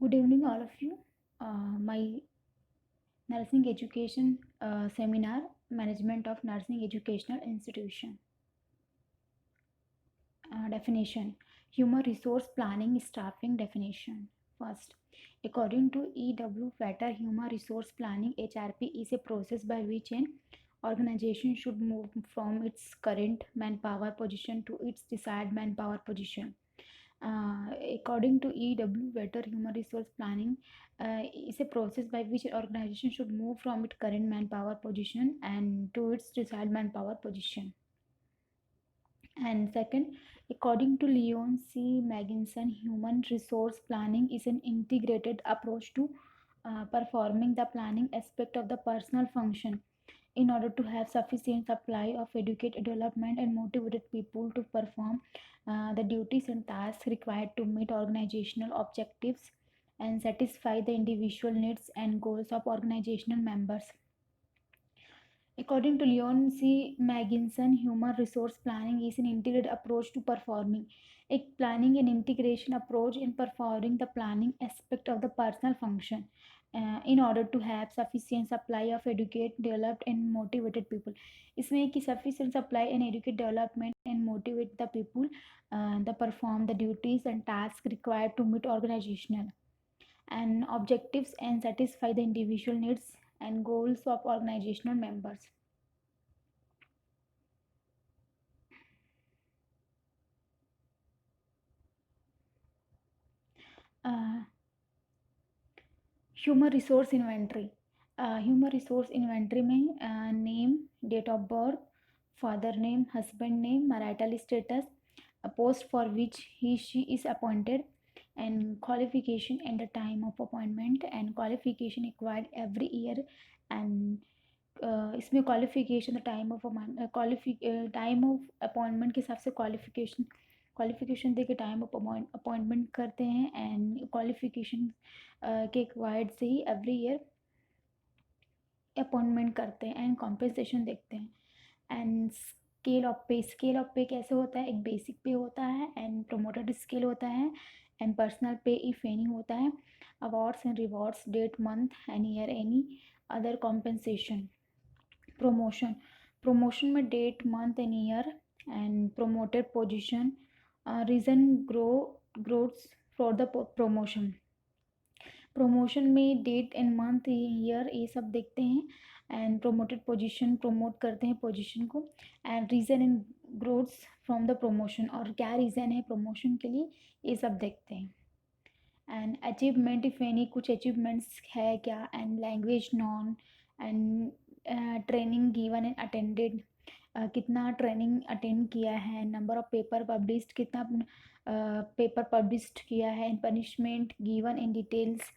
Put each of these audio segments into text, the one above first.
Good evening, all of you. My nursing education seminar, Management of Nursing Educational Institution. Definition: Human resource planning staffing definition. First, according to E.W. Vetter, human resource planning (HRP) is a process by which an organization should move from its current manpower position to its desired manpower position. According to E.W. Vetter, human resource planning is a process by which an organization should move from its current manpower position and to its desired manpower position. And second, according to Leon C. Magginson, human resource planning is an integrated approach to performing the planning aspect of the personal function in order to have sufficient supply of educated development and motivated people to perform the duties and tasks required to meet organizational objectives and satisfy the individual needs and goals of organizational members. According to Leon C. Magginson, human resource planning is an integrated approach to performing a planning and integration approach in performing the planning aspect of the personal function in order to have sufficient supply of educated, developed and motivated people. इसमें कि sufficient supply and educate development and motivate the people to perform the duties and tasks required to meet organizational and objectives and satisfy the individual needs and goals of organizational members. Uh, human resource inventory human resource inventory में name, date of birth, father name, husband name, marital status, post for which he she is appointed and qualification and the time of appointment and qualification acquired every year and इसमें qualification the time of time of appointment के हिसाब से qualification दे के time of appointment करते हैं and qualification के acquired से ही every year appointment करते हैं एंड कॉम्पेंसेशन देखते हैं एंड स्केल ऑफ पे कैसे होता है, एक बेसिक पे होता है एंड प्रोमोटेड स्केल होता है and personal pay if any होता है, awards and rewards, date, month and year, any other compensation. Promotion में date, month and year and promoted position, reason growths for the promotion. Promotion में date and month, year, ये सब देखते हैं and promoted position, promote करते हैं position को and reason and growths from the promotion, और क्या रीज़न है प्रमोशन के लिए ये सब देखते हैं. एंड अचीवमेंट इफ एनी, कुछ अचीवमेंट्स है क्या, and language non and training given and attended, कितना ट्रेनिंग अटेंड किया है, नंबर ऑफ पेपर पब्लिश्ड, कितना पेपर पब्लिश्ड किया है, and punishment given in details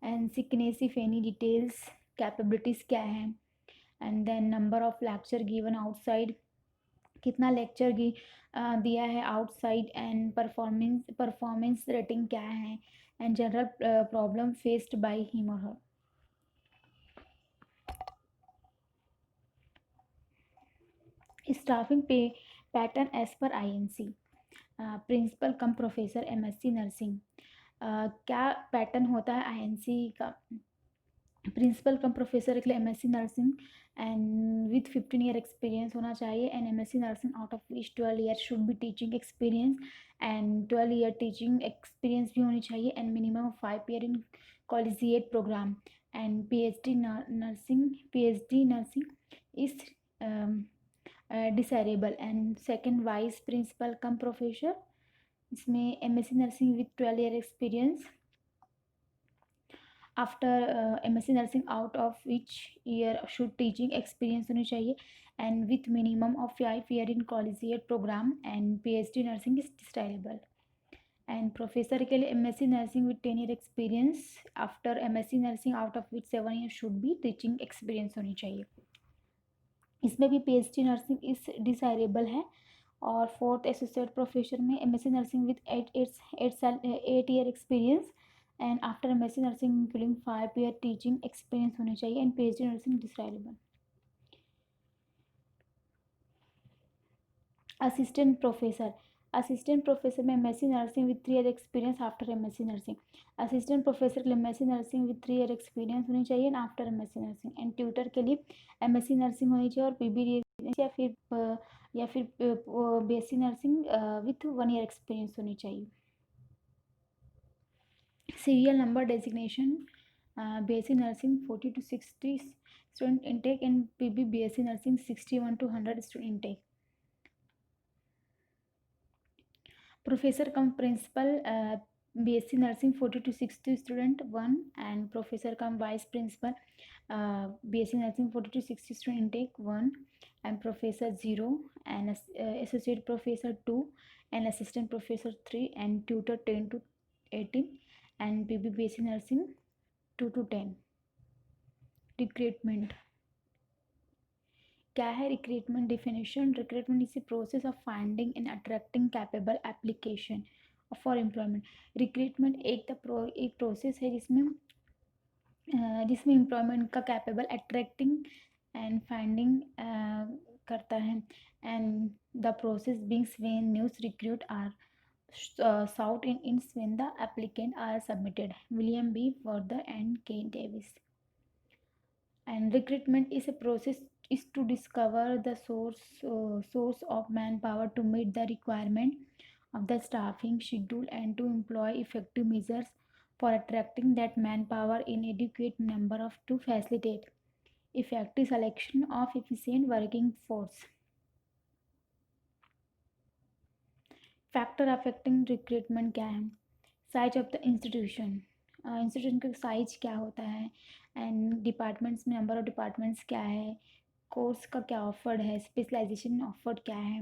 and sickness if any details, capabilities क्या है, and then number of lecture given outside, कितना lecture दिया है आउटसाइड, एंड परफॉर्मेंस रेटिंग क्या है, and general problem faced by him और हर. स्टाफिंग पे pattern as per INC. Principal cum professor MSc nursing. क्या पैटर्न होता है INC का? प्रिंसिपल कम प्रोफेसर के लिए MSc nursing and with 15 year experience होना चाहिए and MSc nursing out of which 12 year should be teaching experience and 12 year teaching experience भी होनी चाहिए and minimum of 5 year in collegiate programme and PhD nursing is desirable. And second vice principal cum professor, इसमें MSc nursing with 12 year experience after MSc nursing out of which year should teaching experience होनी चाहिए and with minimum of 5 year in collegiate programme and PhD nursing is desirable. And professor के लिए MSc nursing with 10 year experience after MSc nursing out of which 7 year should be teaching experience होनी चाहिए. इसमें भी PhD nursing इस desirable है. और fourth associate professor में MSc nursing with 8 year experience and after MSc nursing including 5 year teaching experience होने चाहिए and PhD nursing desirable. Assistant professor assistant professor में MSc nursing with 3 year experience after MSc nursing. Assistant professor के लिए MSc nursing with 3 year experience होनी चाहिए and after MSc nursing. And tutor के लिए MSc nursing होनी चाहिए और पीबी या फिर BSc nursing with 1 year experience होनी चाहिए। Serial number designation, BSc nursing 40 to 60 student intake and PB BSc nursing 61 to 100 student intake. Professor cum principal, BSc nursing 40 to 60 student 1 and professor cum vice principal, BSc nursing 40 to 60 student intake 1 and professor 0 and associate professor 2 and assistant professor 3 and tutor 10 to 18 and PB BSc nursing 2 to 10. Recruitment क्या है? Recruitment definition, recruitment is a process of finding and attracting capable application for employment. Recruitment एक process है जिसमें employment का capable attracting and finding करता है and the process beings when news recruit are sought in when the applicant are submitted. William B. Further and K. Davis. And recruitment is a process is to discover the source of manpower to meet the requirement of the staffing schedule and to employ effective measures for attracting that manpower in adequate number of to facilitate effective selection of efficient working force. Factor affecting recruitment क्या है? Size of the institution, institution का size क्या होता है and departments में number of departments क्या है, course का क्या ऑफर्ड है, स्पेशलाइजेशन ऑफर्ड क्या है,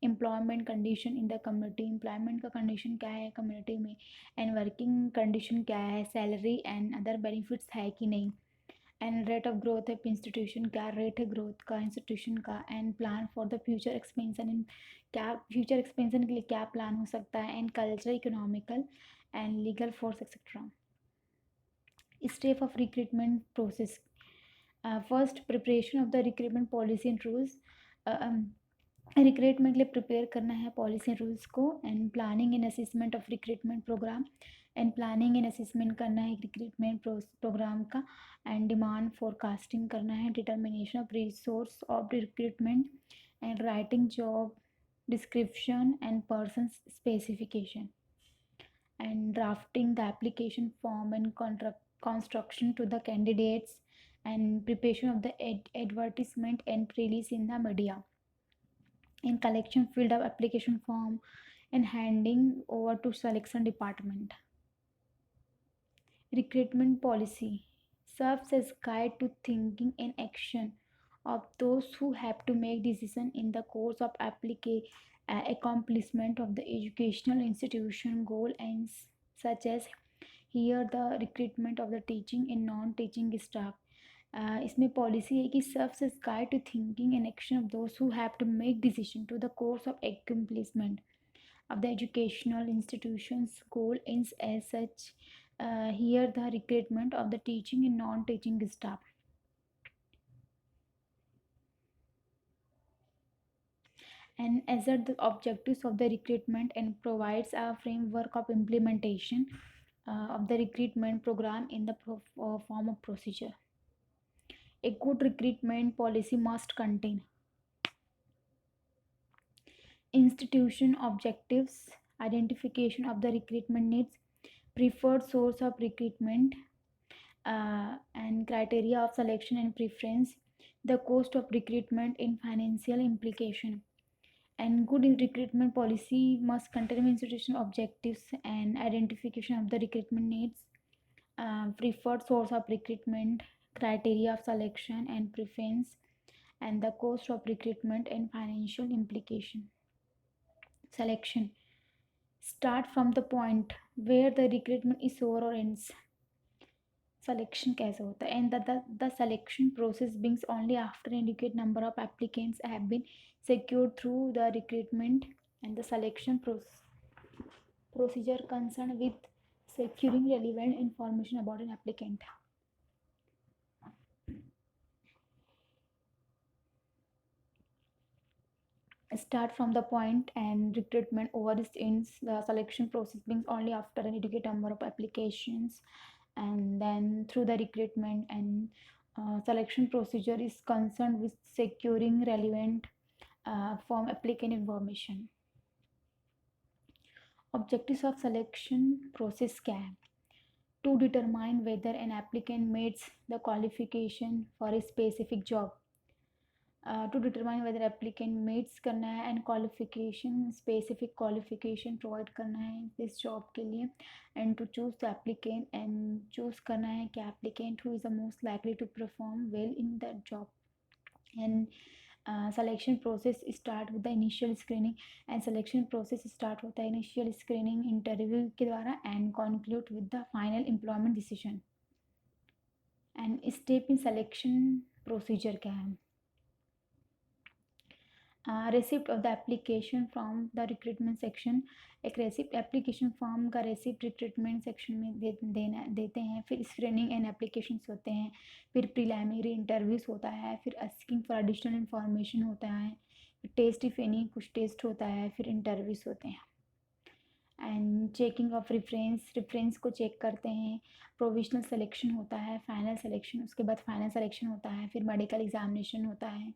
employment condition in the community, employment का कंडीशन क्या है कम्युनिटी में एंड वर्किंग कंडीशन क्या है, सैलरी एंड अदर बेनिफिट्स है कि नहीं and rate of growth of institution, क्या रेट है ग्रोथ का इंस्टीट्यूशन का and plan for the future expansion in, क्या फ्यूचर एक्सपेंशन के लिए क्या प्लान हो सकता है and culture, economical and legal force etcetera. Step of recruitment process, first preparation of the recruitment policy and rules, recruitment के लिए प्रिपेयर करना है पॉलिसी एंड रूल्स को and planning and assessment of recruitment programme and planning and assessment करना है recruitment programme का and demand forecasting करना है, determination of resource of recruitment and writing job description and person's specification and drafting the application form and contract construction to the candidates and preparation of the advertisement and release in the media and collection filled up application form and handing over to selection department. Recruitment policy serves as guide to thinking and action of those who have to make decision in the course of accomplishment of the educational institution goal and such as here the recruitment of the teaching and non-teaching staff. इसमें policy है कि serves as guide to thinking and action of those who have to make decision to the course of accomplishment of the educational institution's goal is as such here the recruitment of the teaching and non-teaching staff. And assert the objectives of the recruitment and provides a framework of implementation of the recruitment program in the form of procedure. A good recruitment policy must contain institution objectives, identification of the recruitment needs, preferred source of recruitment, and criteria of selection and preference, the cost of recruitment and financial implication. And good recruitment policy must contain institution objectives and identification of the recruitment needs, preferred source of recruitment, criteria of selection and preference, and the cost of recruitment and financial implication. Selection start from the point where the recruitment is over or ends. Selection कैसे होता है and the selection process begins only after an adequate number of applicants have been secured through the recruitment and the selection procedure concerned with securing relevant information about an applicant. start from the point and recruitment over this ends. The selection process begins only after an adequate number of applications, and then through the recruitment and selection procedure is concerned with securing relevant form applicant information. Objectives of selection process can to determine whether an applicant meets the qualification for a specific job, to determine whether applicant meets करना है and qualification specific qualification provide करना है इस job के लिए, and to choose the applicant and choose करना है कि applicant who is the most likely to perform well in that job. And selection process start with the initial screening, and selection process start होता है initial screening interview के द्वारा and conclude with the final employment decision. and step in selection procedure क्या है? Receipt of the application from the recruitment section, एक receipt application form का receipt recruitment section में देते हैं. फिर स्क्रीनिंग एंड एप्लीकेशंस होते हैं, फिर प्रीलिमिनरी इंटरव्यूज़ होता है, फिर आस्किंग फॉर एडिशनल इंफॉर्मेशन होता है, फिर टेस्ट इफ एनी कुछ टेस्ट होता है, फिर इंटरव्यूज़ होते हैं. एंड चेकिंग ऑफ रेफरेंस को चेक करते हैं. प्रोविजनल सिलेक्शन होता है, फाइनल सिलेक्शन, उसके बाद फाइनल सिलेक्शन होता है, फिर मेडिकल एग्जामिनेशन होता है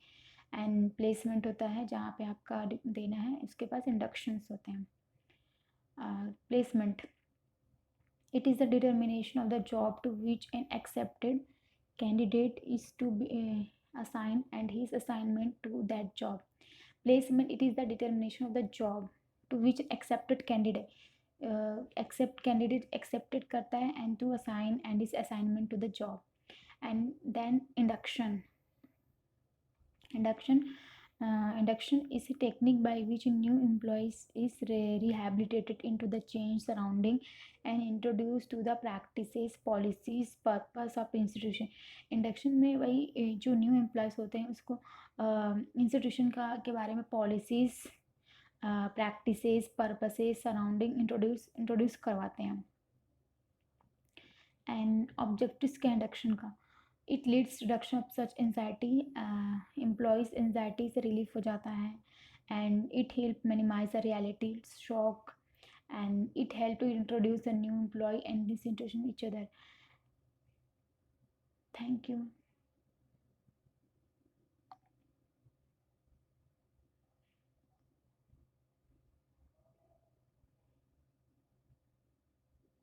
एंड प्लेसमेंट होता है जहाँ पे आपका देना है. उसके पास इंडक्शंस होते हैं. Placement, it is the determination of the job to which an accepted candidate is to be assigned and his assignment to that job. Placement, it is the determination of the job to which accepted candidate accepted करता है and to assign and his assignment to the job. And then induction is a technique by which a new employee is rehabilitated into the change surrounding and introduced to the practices, policies, purpose of institution. Induction में वही जो new employees होते हैं उसको institution के बारे में policies, practices, purposes surrounding introduce करवाते हैं. एंड ऑब्जेक्टिव्स के इंडक्शन का, it leads reduction of such anxiety, employees anxiety से रिलीफ हो जाता है. And it help minimise the reality shock, and it help to introduce a new employ and this introduction each other. Thank you.